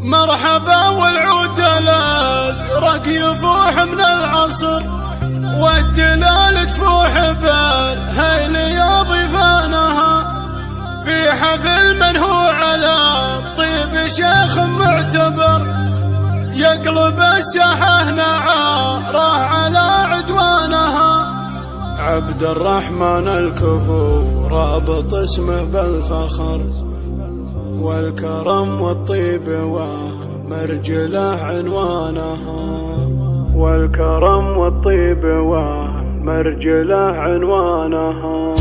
مرحبا والعود الازرق يفوح من العصر، والدلال تفوح بالهيل ضيفانها، في حفل من هو على الطيب شيخ معتبر، يقلب الساحة نعاره على عدوانها. عبد الرحمن الكفو رابط اسمه بالفخر، والكرم والطيب ومرجله عنوانها، والكرم والطيب ومرجله عنوانها.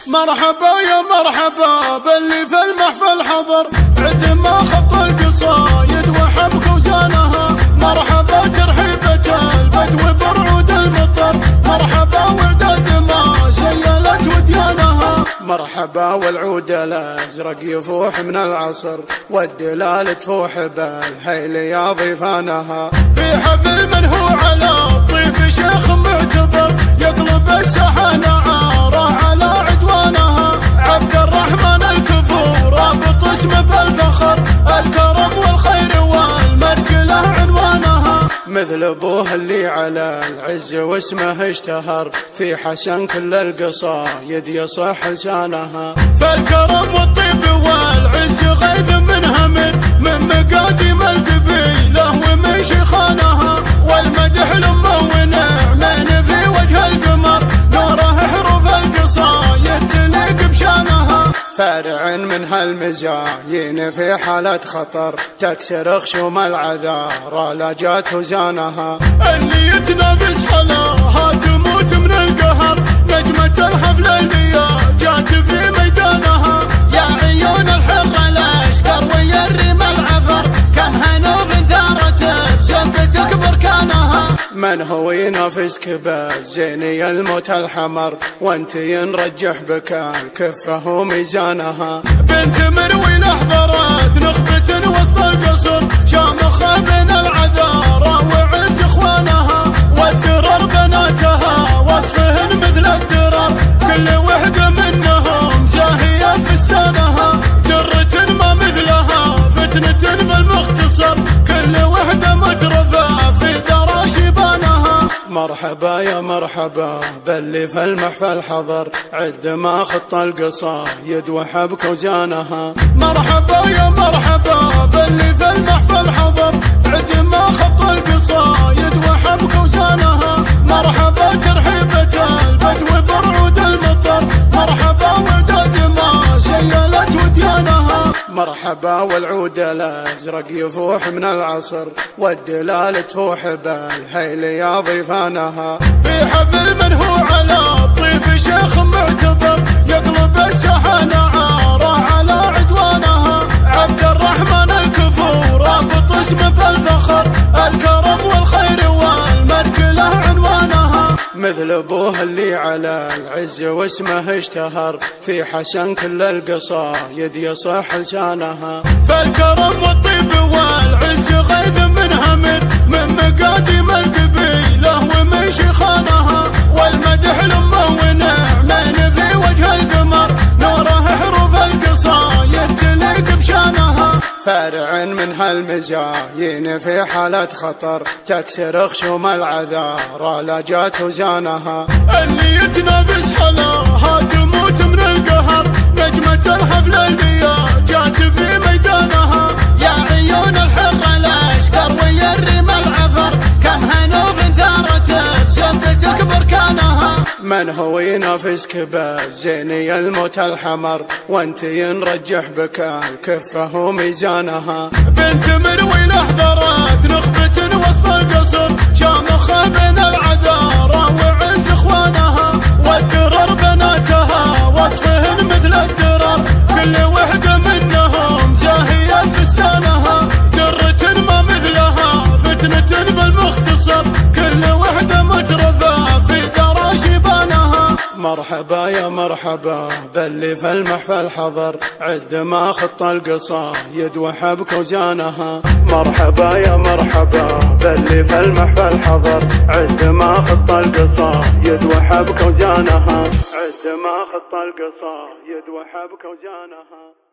مرحبا يا مرحبا باللي في المحفل حضر، عد ما خط القصايد وحبك وزانها. مرحبا ترحيبة البدو برعود المطر، مرحبا وعداد ما سيلت وديانها. مرحبا والعود الازرق يفوح من العصر، والدلال تفوح بالهيل يا ضيفانها، في حفل من هو على الطيب شيخ معتبر، يقلب الساحة نعاره على عدوانها. عبد الرحمن الكفو رابط اسمه بالفخر، الكرم والخير والمرجله عنوانها، مثل ابوه اللي على العز واسمه اشتهر، في حسن كل القصايد يصح لسانها. فالكرم والطيب والعز غيث من همر، من مقادم القبيله ومن شيخانها، والمدح لمه ونعمين في وجه القمر، نوره حروف القصايد تليق بشانها. فارع من هالمزايين في حالة خطر، تكسر خشوم العذارى لا جات وزانها. اللي يتنافس حلاها تموت من القهر، نجمة الحفل اللي جات في ميدانها. يا عيون الحر الاشقر ويا الريم العفر، كم هنوف ثارت بسبتك بركانها. من هو ينافسك بالزيني الموت الحمر، وانت ينرجح بك الكفه وميزانها. بنت مروي احضرت نخبة وسط القصر، شامخة بين العذارى وعز اخوانها، والدرر بناتها وصفهن مثل الدرر، كل وحدة منهم زاهية فستانها. درة ما مثلها فتنة بالمختصر، كل وحدة مترفة في ذرى شيبانها. مرحبا يا مرحبا باللي في المحفل حضر، عد ما خط القصايد وحبك وزانها. مرحبا يا مرحبا باللي في المحفل حضر، عد ما خط القصايد وحبك وزانها. مرحبا ترحيبة البدو برعود المطر، مرحبا وعداد ما سيلت وديانها. مرحبا والعود الازرق يفوح من العصر، والدلال تفوح بالهيل يا ضيفانها، في حفل من هو على الطيب شيخ معتبر، يقلب الساحة نعاره على عدوانها. عبد الرحمن الكفو رابط اسمه بالفخر، الكرم والخير والمرجله عنوانها، مثل ابوه اللي على العز واسمه اشتهر، في حسن كل القصايد يصح لسانها. فالكرم والطيب والعز غيث من همر، من مقادم القبيله ومن شيخانها، والمدح لمه ونعمين في وجه القمر، نوره حروف القصايد تليق بشانها. فارع من هالمزايين في حالة خطر، تكسر خشوم العذارى لا جات وزانها. اللي يتنافس حلاها تموت من القهر، نجمة الحفل اللي جات في ميدانها. يا عيون الحر الاشقر ويا الريم العفر، كم هنوف ثارت بسبتك بركانها. من هو ينافسك بالزيني الموت الحمر، وانت ينرجح بك الكفه وميزانها. بنت مروي احضرت نخبة وسط القصر، شامخة بين العذارى وعز اخوانها، والدرر بناتها وصفهن مثل الدرر، كل وحدة منهم زاهية فستانها. درة ما مثلها فتنة بالمختصر، كل وحدة مترفة في ذرى شيبانها. مرحبا يا مرحبا باللي في المحفل حضر، عد ما خط القصايد وحبك وزانها. مرحبا يا مرحبا باللي في المحفل حضر، عد ما خط القصايد وحبك وزانها. عد ما خط القصايد وحبك وزانها.